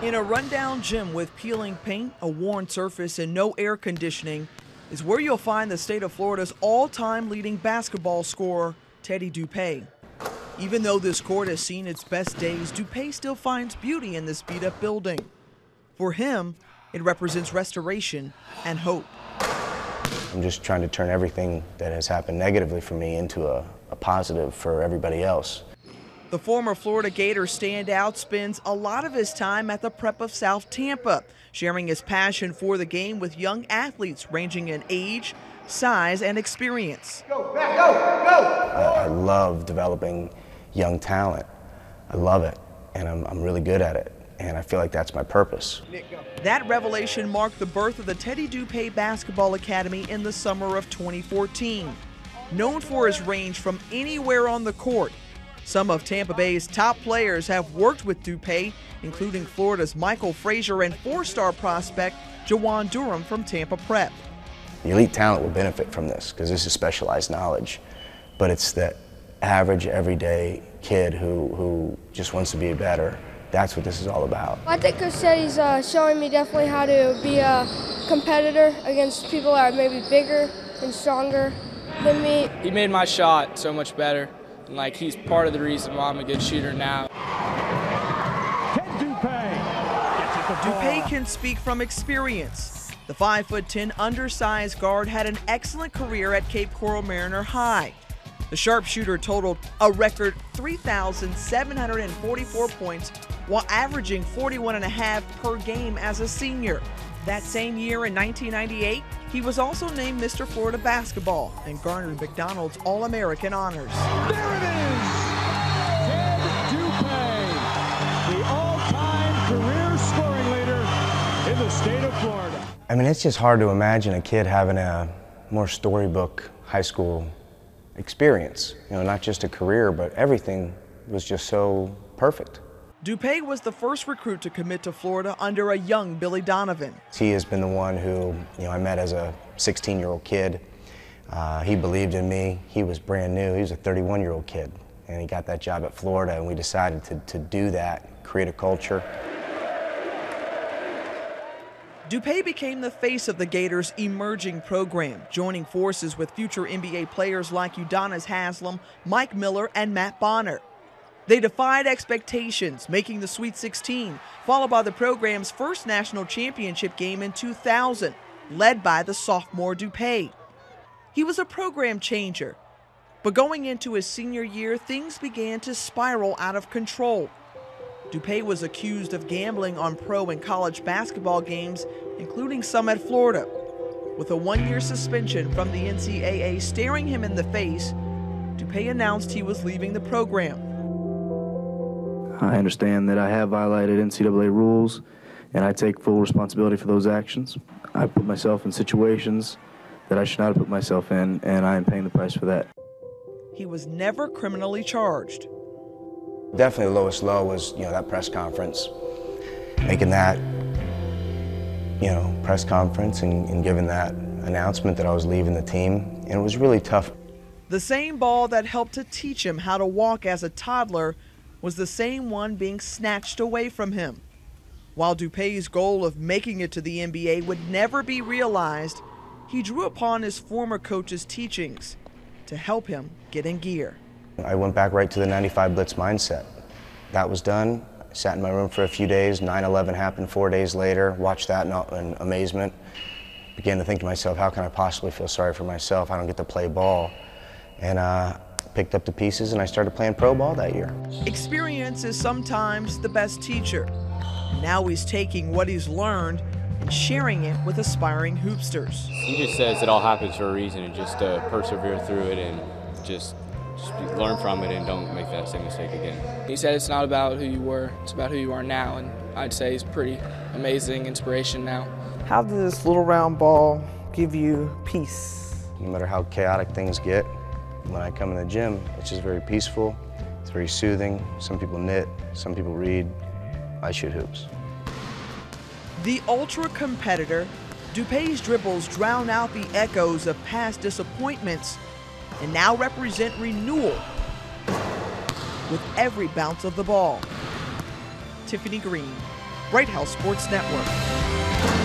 In a rundown gym with peeling paint, a worn surface, and no air conditioning is where you'll find the state of Florida's all-time leading basketball scorer, Teddy Dupay. Even though this court has seen its best days, Dupay still finds beauty in this beat-up building. For him, it represents restoration and hope. I'm just trying to turn everything that has happened negatively for me into a positive for everybody else. The former Florida Gator standout spends a lot of his time at the Prep of South Tampa, sharing his passion for the game with young athletes ranging in age, size, and experience. Go, back, go, go! I love developing young talent. I love it, and I'm really good at it, and I feel like that's my purpose. That revelation marked the birth of the Teddy Dupay Basketball Academy in the summer of 2014. Known for his range from anywhere on the court, some of Tampa Bay's top players have worked with Dupay, including Florida's Michael Frazier and four-star prospect Jawan Durham from Tampa Prep. The elite talent will benefit from this because this is specialized knowledge, but it's the average, everyday kid who just wants to be better. That's what this is all about. I think Coach Teddy's showing me definitely how to be a competitor against people that are maybe bigger and stronger than me. He made my shot so much better. And like, he's part of the reason why I'm a good shooter now. Dupay can speak from experience. The 5'10" undersized guard had an excellent career at Cape Coral Mariner High. The sharpshooter totaled a record 3,744 points while averaging 41.5 per game as a senior. That same year in 1998, he was also named Mr. Florida Basketball and garnered McDonald's All-American honors. There it is! Ted Dupay, the all-time career scoring leader in the state of Florida. I mean, it's just hard to imagine a kid having a more storybook high school experience. You know, not just a career, but everything was just so perfect. Dupay was the first recruit to commit to Florida under a young Billy Donovan. He has been the one who, I met as a 16-year-old kid. He believed in me. He was brand new. He was a 31-year-old kid, and he got that job at Florida, and we decided to do that, create a culture. Dupay became the face of the Gators' emerging program, joining forces with future NBA players like Udonis Haslem, Mike Miller, and Matt Bonner. They defied expectations, making the Sweet 16, followed by the program's first national championship game in 2000, led by the sophomore Dupay. He was a program changer, but going into his senior year, things began to spiral out of control. Dupay was accused of gambling on pro and college basketball games, including some at Florida. With a one-year suspension from the NCAA staring him in the face, Dupay announced he was leaving the program. I understand that I have violated NCAA rules, and I take full responsibility for those actions. I put myself in situations that I should not have put myself in, and I am paying the price for that. He was never criminally charged. Definitely the lowest low was, that press conference. Making that, press conference and giving that announcement that I was leaving the team, and it was really tough. The same ball that helped to teach him how to walk as a toddler was the same one being snatched away from him. While Dupay's goal of making it to the NBA would never be realized, he drew upon his former coach's teachings to help him get in gear. I went back right to the 95 blitz mindset. That was done. I sat in my room for a few days. 9/11 happened 4 days later. Watched that in amazement. Began to think to myself, how can I possibly feel sorry for myself? I don't get to play ball. And picked up the pieces and I started playing pro ball that year. Experience is sometimes the best teacher. Now he's taking what he's learned and sharing it with aspiring hoopsters. He just says it all happens for a reason, and just persevere through it and just learn from it and don't make that same mistake again. He said it's not about who you were, it's about who you are now, and I'd say he's pretty amazing inspiration now. How does this little round ball give you peace? No matter how chaotic things get, when I come in the gym, it's just very peaceful, it's very soothing. Some people knit, some people read. I shoot hoops. The ultra competitor, Dupay's dribbles drown out the echoes of past disappointments and now represent renewal with every bounce of the ball. Tiffany Green, Bright House Sports Network.